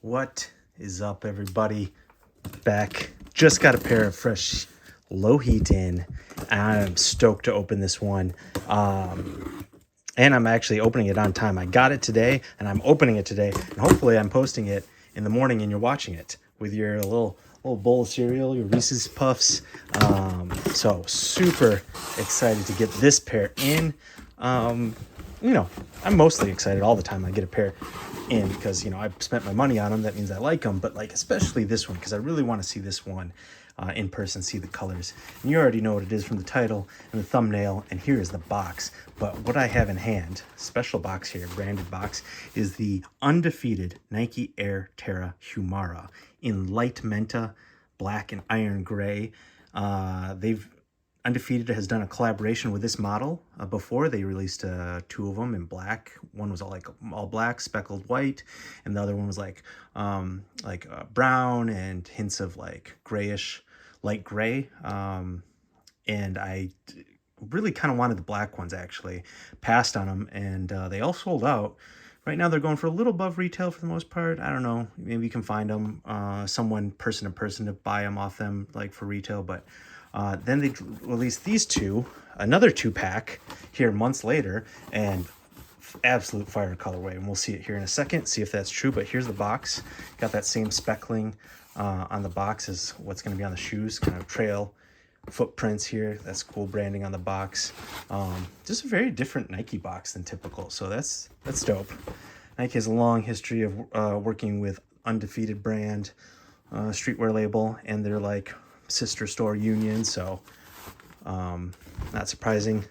What is up, everybody? Back. Just got a pair of fresh Lowheat in. I'm stoked to open this one. And I'm actually opening it on time. I got it today, and I'm opening it today. And hopefully I'm posting it in the morning, and you're watching it with your little bowl of cereal, your Reese's Puffs. So super excited to get this pair in. I'm mostly excited all the time I get a pair in because, I've spent my money on them. That means I like them. But, especially this one because I really want to see this one in person, see the colors. And you already know what it is from the title and the thumbnail. And here is the box. But what I have in hand, special box here, branded box, is the Undefeated Nike Air Terra Humara in light Menta, black, and iron gray. Undefeated has done a collaboration with this model before. They released two of them in black. One was all black, speckled white, and the other one was brown and hints of grayish, light gray. And I really kind of wanted the black ones, actually. Passed on them, and they all sold out. Right now, they're going for a little above retail for the most part. I don't know. Maybe you can find them, someone person to person to buy them off them, for retail. But then they released these two, another 2-pack here months later, and absolute fire colorway. And we'll see it here in a second, see if that's true. But here's the box. Got that same speckling on the box as what's going to be on the shoes, kind of trail footprints here. That's cool branding on the box. Just a very different Nike box than typical, so that's dope. Nike has a long history of working with Undefeated brand, streetwear label, and they're sister store union, so not surprising.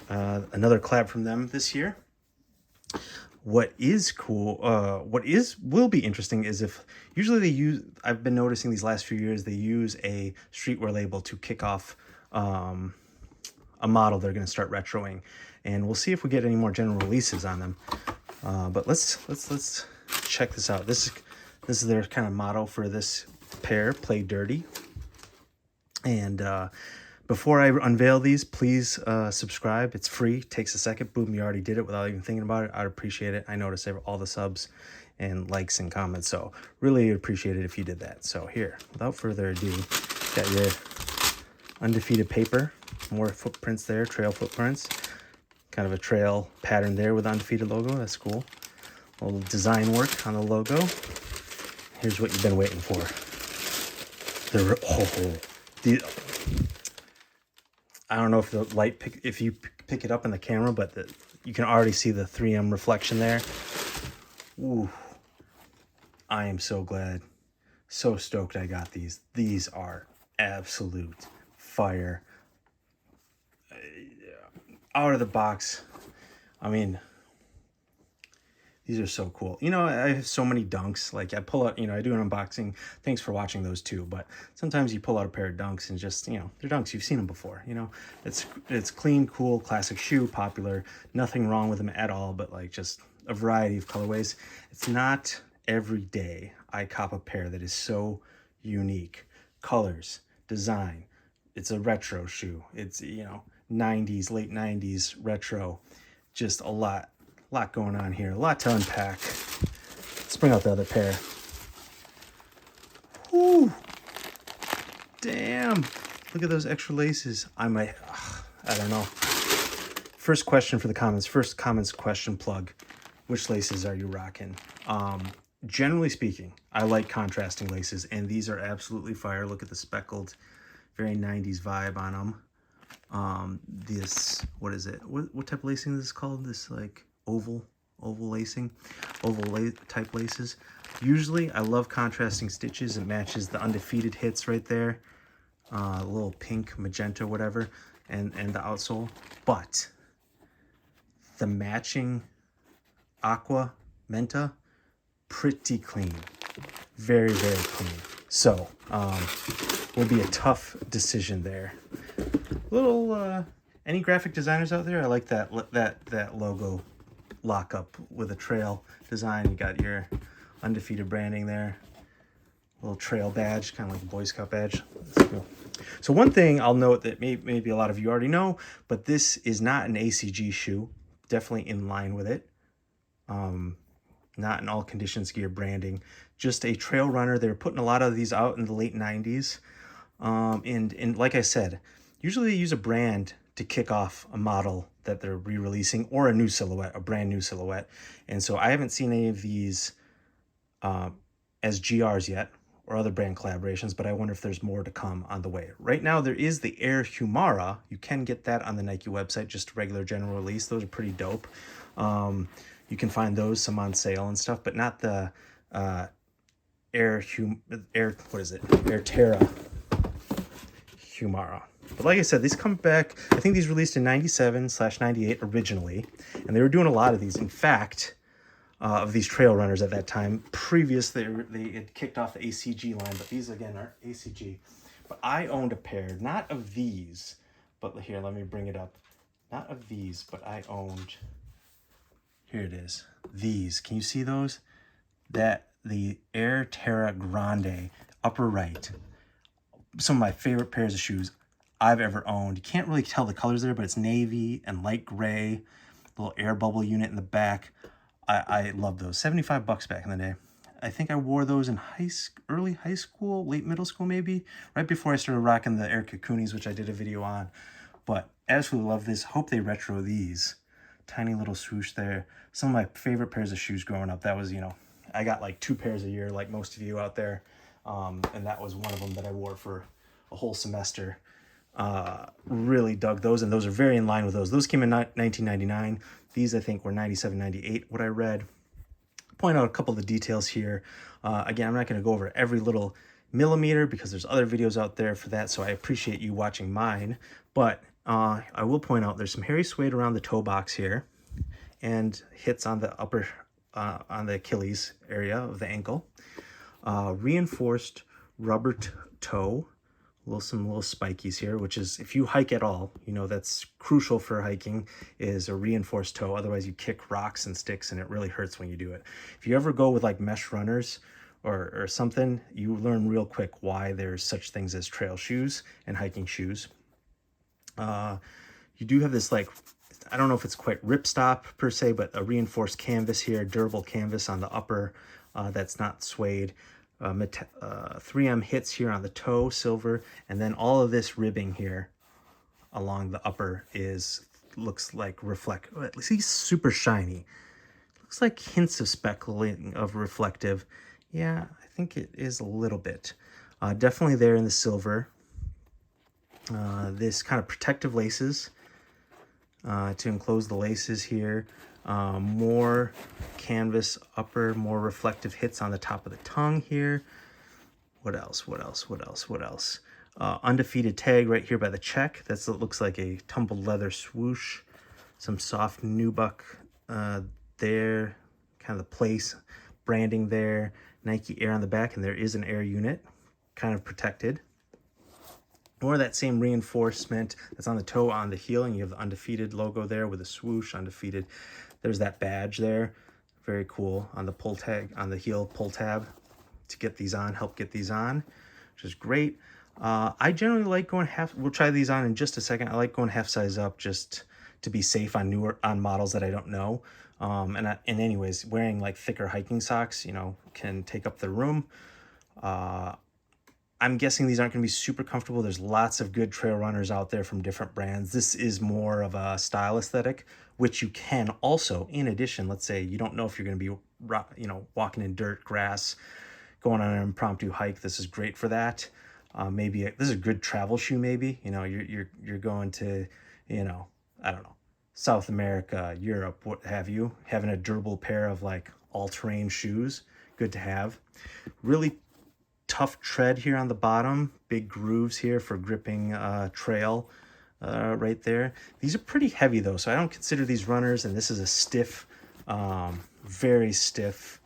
Another collab from them this year. What is cool, will be interesting is if usually they use, I've been noticing these last few years, they use a streetwear label to kick off a model they're going to start retroing, and we'll see if we get any more general releases on them. But let's check this out. This is their kind of motto for this pair: play dirty. And before I unveil these, please subscribe. It's free. Takes a second. Boom, you already did it without even thinking about it. I'd appreciate it. I notice all the subs and likes and comments, so really appreciate it if you did that. So here, without further ado, got your Undefeated paper. More footprints there, trail footprints. Kind of a trail pattern there with the Undefeated logo. That's cool. A little design work on the logo. Here's what you've been waiting for. I don't know if the light if you pick it up in the camera, but you can already see the 3M reflection there. Ooh, I am so glad, so stoked I got these. These are absolute fire. Out of the box. I mean, these are so cool. I have so many dunks. I pull out, I do an unboxing. Thanks for watching those too. But sometimes you pull out a pair of dunks and just, they're dunks. You've seen them before. It's clean, cool, classic shoe, popular. Nothing wrong with them at all. But just a variety of colorways. It's not every day I cop a pair that is so unique. Colors, design. It's a retro shoe. It's, 90s, late 90s retro. Just a lot going on here, a lot to unpack. Let's bring out the other pair. Whoo! Damn! Look at those extra laces. I don't know. First question for the comments. First comments question plug. Which laces are you rocking? Generally speaking, I like contrasting laces, and these are absolutely fire. Look at the speckled, very 90s vibe on them. This, what is it? What type of lacing is this called? This oval lacing, type laces. Usually I love contrasting stitches. It matches the Undefeated hits right there, a little pink, magenta, whatever, and the outsole. But the matching aqua Menta, pretty clean, very clean. So will be a tough decision there. Little any graphic designers out there? I like that logo lock up with a trail design. You got your Undefeated branding there, little trail badge, kind of like a Boy Scout badge. That's cool. So one thing I'll note that maybe a lot of you already know, but this is not an ACG shoe. Definitely in line with it. not an all conditions gear branding, just a trail runner. They were putting a lot of these out in the late 90s. And like I said, usually they use a brand to kick off a model that they're re-releasing, or a new silhouette, a brand new silhouette. And so I haven't seen any of these as GRs yet, or other brand collaborations, but I wonder if there's more to come on the way. Right now there is the Terra Humara. You can get that on the Nike website, just a regular general release. Those are pretty dope. You can find those, some on sale and stuff, but not the Air Terra Humara. But like I said, these come back, I think these released in 97/98 originally, and they were doing a lot of these. In fact, of these trail runners at that time. Previous, they had kicked off the ACG line, but these again are ACG. But I owned a pair, not of these, but here, let me bring it up. Not of these, but I owned, here it is, these. Can you see those? The Air Terra Grande, upper right. Some of my favorite pairs of shoes I've ever owned. You can't really tell the colors there, but it's navy and light gray, little air bubble unit in the back. I love those. 75 bucks back in the day. I think I wore those in early high school, late middle school maybe, right before I started rocking the Air Cocoonies, which I did a video on. But absolutely love this. Hope they retro these. Tiny little swoosh there. Some of my favorite pairs of shoes growing up. That was, you know, I got like 2 pairs a year like most of you out there. And that was one of them that I wore for a whole semester. Really dug those, and those are very in line with those. Those came in 1999. These I think were 97, 98, what I read. Point out a couple of the details here. Again, I'm not going to go over every little millimeter because there's other videos out there for that, so I appreciate you watching mine. But I will point out there's some hairy suede around the toe box here, and hits on the upper, on the Achilles area of the ankle. Reinforced rubber toe. Some little spikies here, which is, if you hike at all, you know that's crucial for hiking, is a reinforced toe. Otherwise you kick rocks and sticks and it really hurts when you do it. If you ever go with like mesh runners or something, you learn real quick why there's such things as trail shoes and hiking shoes. You do have this, like, I don't know if it's quite ripstop per se, but a reinforced canvas here, durable canvas on the upper, that's not suede. 3M hits here on the toe, silver, and then all of this ribbing here along the upper looks like at least he's super shiny. Looks like hints of speckling of reflective. Yeah, I think it is a little bit. Definitely there in the silver. This kind of protective laces to enclose the laces here. More canvas upper, more reflective hits on the top of the tongue here. What else? Undefeated tag right here by the check. That looks like a tumbled leather swoosh. Some soft nubuck there, kind of the place branding there. Nike Air on the back, and there is an Air unit, kind of protected. More of that same reinforcement that's on the toe, on the heel, and you have the Undefeated logo there with a swoosh, Undefeated. There's that badge there, very cool, on the pull tag, on the heel pull tab to get these on, help get these on, which is great. I generally like going we'll try these on in just a second. I like going half size up just to be safe on models that I don't know. And anyways, wearing like thicker hiking socks, you know, can take up the room. I'm guessing these aren't going to be super comfortable. There's lots of good trail runners out there from different brands. This is more of a style aesthetic, which you can also, in addition, let's say you don't know if you're going to be, you know, walking in dirt, grass, going on an impromptu hike. This is great for that. Maybe this is a good travel shoe. Maybe, you know, you're going to, you know, I don't know, South America, Europe, what have you. Having a durable pair of like all-terrain shoes, good to have. Really tough tread here on the bottom, big grooves here for gripping trail right there. These are pretty heavy though, so I don't consider these runners, and this is a stiff, very stiff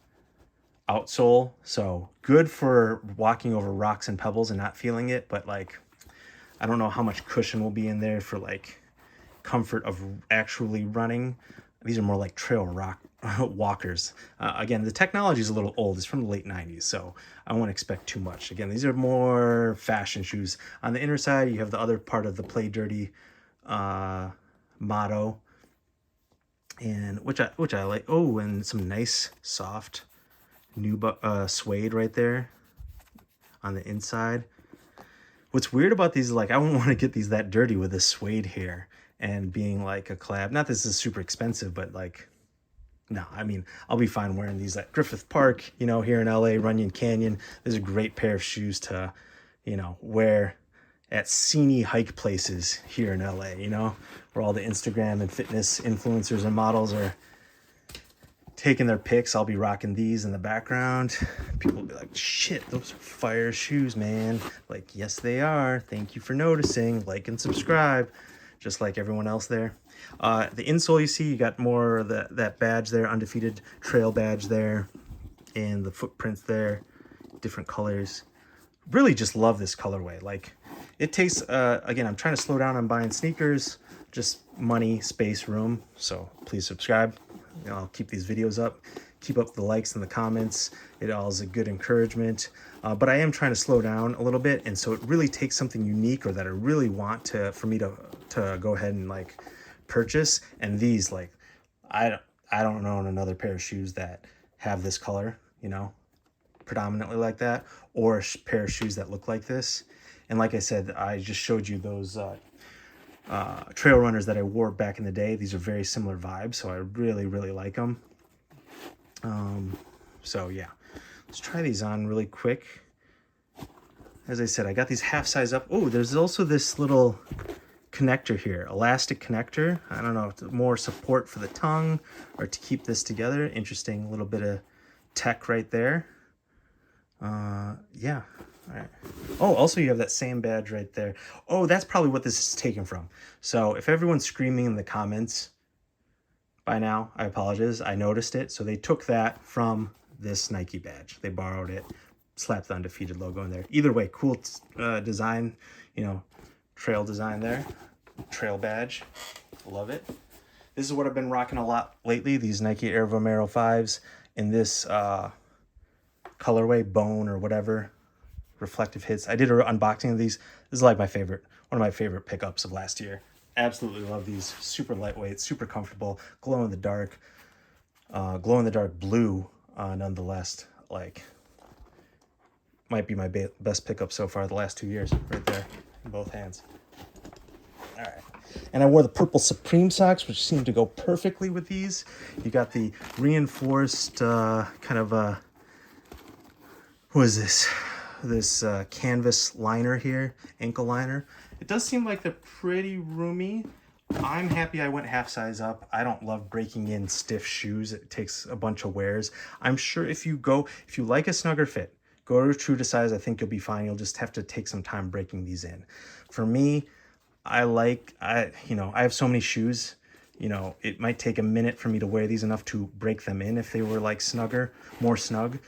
outsole, so good for walking over rocks and pebbles and not feeling it, but like I don't know how much cushion will be in there for like comfort of actually running. These are more like trail rock walkers. Again, the technology is a little old. It's from the late 90s, so I won't expect too much. Again, these are more fashion shoes. On the inner side, you have the other part of the Play Dirty motto. and which I like. Oh, and some nice soft new suede right there on the inside. What's weird about these is like I wouldn't want to get these that dirty with this suede here and being like a collab. Not this is super expensive, but like no, I mean I'll be fine wearing these at Griffith Park, you know, here in LA, Runyon Canyon. There's a great pair of shoes to, you know, wear at scenic hike places here in LA, you know, where all the Instagram and fitness influencers and models are taking their pics. I'll be rocking these in the background. People will be like, shit, those are fire shoes, man. Like, yes, they are. Thank you for noticing. Like and subscribe, just like everyone else there. The insole, you see, you got more of that badge there, undefeated trail badge there, and the footprints there, different colors. Really just love this colorway. Like, it takes, again, I'm trying to slow down on buying sneakers, just money, space, room. So please subscribe. You know, I'll keep these videos up, keep up the likes and the comments. It all is a good encouragement. But I am trying to slow down a little bit, and so it really takes something unique or that I really want for me to go ahead and like purchase. And these, like, I don't own another pair of shoes that have this color, you know, predominantly like that, or a pair of shoes that look like this. And like I said, I just showed you those trail runners that I wore back in the day. These are very similar vibes, so I really, really like them. So yeah, let's try these on really quick. As I said, I got these half size up. Oh, there's also this little connector here, elastic connector. I don't know if it's more support for the tongue or to keep this together. Interesting little bit of tech right there. Yeah. All right. Oh, also you have that same badge right there. Oh, that's probably what this is taken from. So if everyone's screaming in the comments by now, I apologize. I noticed it. So they took that from this Nike badge. They borrowed it, slapped the Undefeated logo in there. Either way, cool design, you know, trail design there. Trail badge. Love it. This is what I've been rocking a lot lately, these Nike Air Vomero 5s in this colorway, bone or whatever. Reflective hits. I did an unboxing of these. This is like one of my favorite pickups of last year. Absolutely love these. Super lightweight, super comfortable, glow in the dark blue, nonetheless. Like, might be my best pickup so far the last 2 years, right there in both hands. All right. And I wore the purple Supreme socks, which seem to go perfectly with these. You got the reinforced kind of what is this? This canvas liner here, ankle liner. It does seem like they're pretty roomy. I'm happy I went half size up. I don't love breaking in stiff shoes. It takes a bunch of wears. I'm sure if you like a snugger fit, go to true to size. I think you'll be fine. You'll just have to take some time breaking these in. For me, I have so many shoes, you know, it might take a minute for me to wear these enough to break them in if they were like snugger, more snug.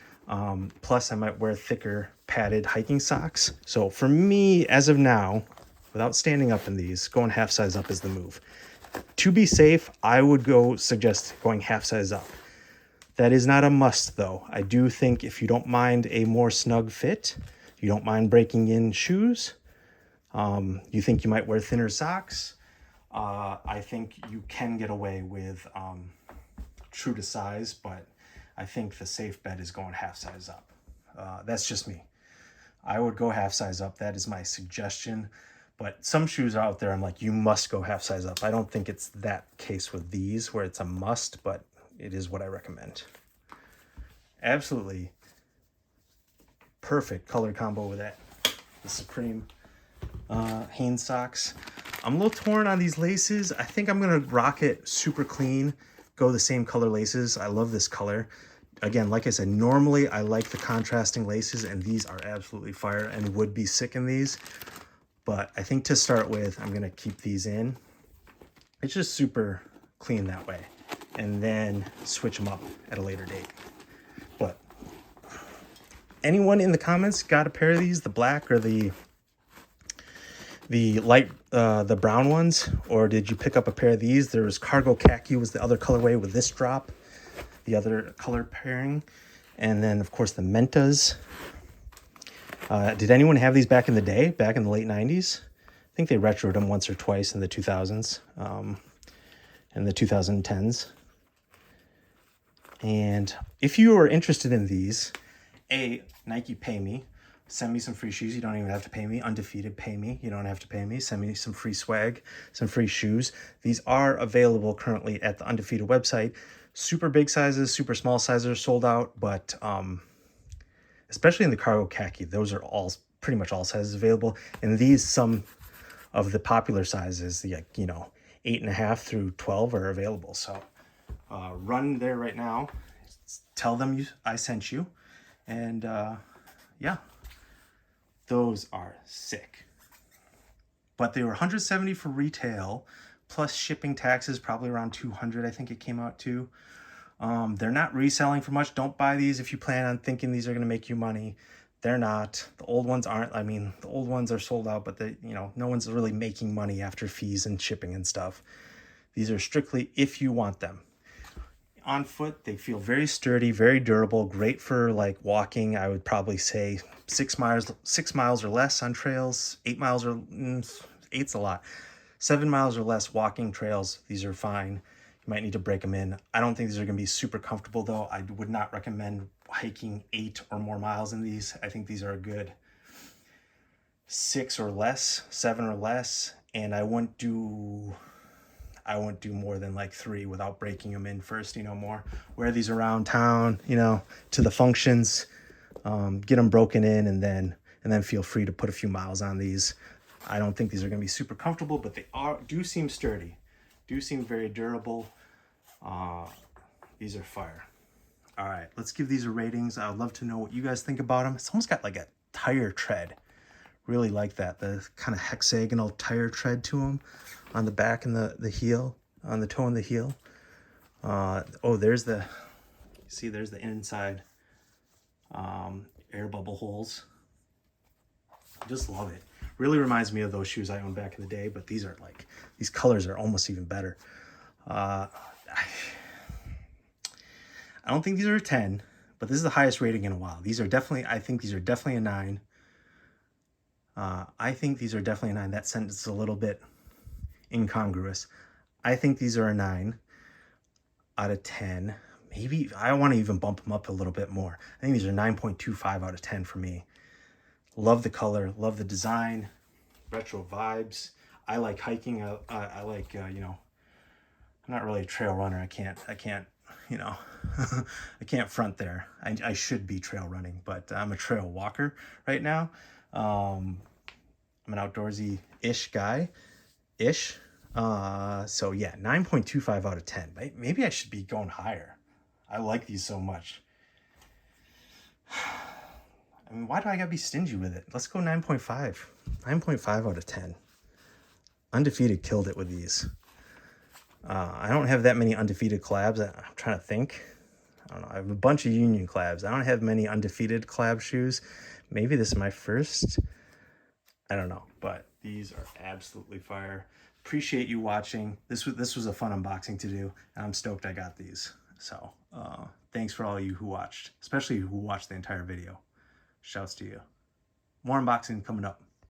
Plus I might wear thicker padded hiking socks. So for me, as of now, without standing up in these, going half size up is the move. To be safe, I would suggest going half size up. That is not a must though. I do think if you don't mind a more snug fit, you don't mind breaking in shoes, you think you might wear thinner socks, I think you can get away with true to size, but I think the safe bet is going half size up. That's just me. I would go half size up. That is my suggestion. But some shoes are out there, I'm like, you must go half size up. I don't think it's that case with these where it's a must, but it is what I recommend. Absolutely perfect color combo with that. The Supreme Hanes socks. I'm a little torn on these laces. I think I'm gonna rock it super clean, go the same color laces. I love this color. Again, like I said, normally I like the contrasting laces, and these are absolutely fire and would be sick in these. But I think to start with, I'm gonna keep these in. It's just super clean that way, and then switch them up at a later date. But anyone in the comments got a pair of these, the black or the light, the brown ones, or did you pick up a pair of these? There was Cargo Khaki was the other colorway with this drop, the other color pairing, and then of course the Mentas. Did anyone have these back in the day, back in the late 90s? I think they retroed them once or twice in the 2000s and the 2010s. And if you are interested in these, Nike, pay me. Send me some free shoes. You don't even have to pay me. Undefeated, pay me. You don't have to pay me. Send me some free swag, some free shoes. These are available currently at the Undefeated website. Super big sizes, super small sizes are sold out, but especially in the cargo khaki, those are all pretty much all sizes available. And these, some of the popular sizes, the 8.5 through 12 are available. So run there right now. Tell them I sent you, and yeah, those are sick. But they were $170 for retail, plus shipping taxes, probably around $200. I think it came out to. They're not reselling for much. Don't buy these if you plan on thinking these are going to make you money. They're not. The old ones aren't. I mean, the old ones are sold out, but no one's really making money after fees and shipping and stuff. These are strictly if you want them. On foot, they feel very sturdy, very durable, great for like walking. I would probably say 6 miles or less on trails. 8 miles or 8's a lot. 7 miles or less walking trails, these are fine. You might need to break them in. I don't think these are going to be super comfortable though. I would not recommend hiking 8 or more miles in these. I think these are a good 6 or less, 7 or less, and I wouldn't do more than like 3 without breaking them in first, more. Wear these around town, to the functions, get them broken in, and then feel free to put a few miles on these. I don't think these are going to be super comfortable, but they do seem sturdy, do seem very durable. These are fire. All right, let's give these a ratings. I would love to know what you guys think about them. It's almost got like a tire tread. Really like that, the kind of hexagonal tire tread to them on the back and the heel, on the toe and the heel. There's the inside air bubble holes. Just love it. Really reminds me of those shoes I owned back in the day, but these colors are almost even better. I don't think these are a 10, but this is the highest rating in a while. I think these are definitely a 9. I think these are definitely a 9. That sentence is a little bit incongruous. I think these are a 9 out of 10. Maybe I want to even bump them up a little bit more. I think these are 9.25 out of 10 for me. Love the color, love the design, retro vibes. I like hiking. I like, I'm not really a trail runner. I can't, I can't front there. I should be trail running, but I'm a trail walker right now. I'm an outdoorsy-ish guy-ish. So yeah, 9.25 out of 10. Maybe I should be going higher. I like these so much. I mean, why do I gotta be stingy with it? Let's go 9.5. 9.5 out of 10. Undefeated killed it with these. I don't have that many Undefeated collabs. I'm trying to think. I don't know. I have a bunch of Union collabs. I don't have many Undefeated collab shoes. Maybe this is my first. I don't know, but these are absolutely fire. Appreciate you watching. This was a fun unboxing to do, and I'm stoked I got these. So thanks for all of you who watched, especially who watched the entire video. Shouts to you. More unboxing coming up.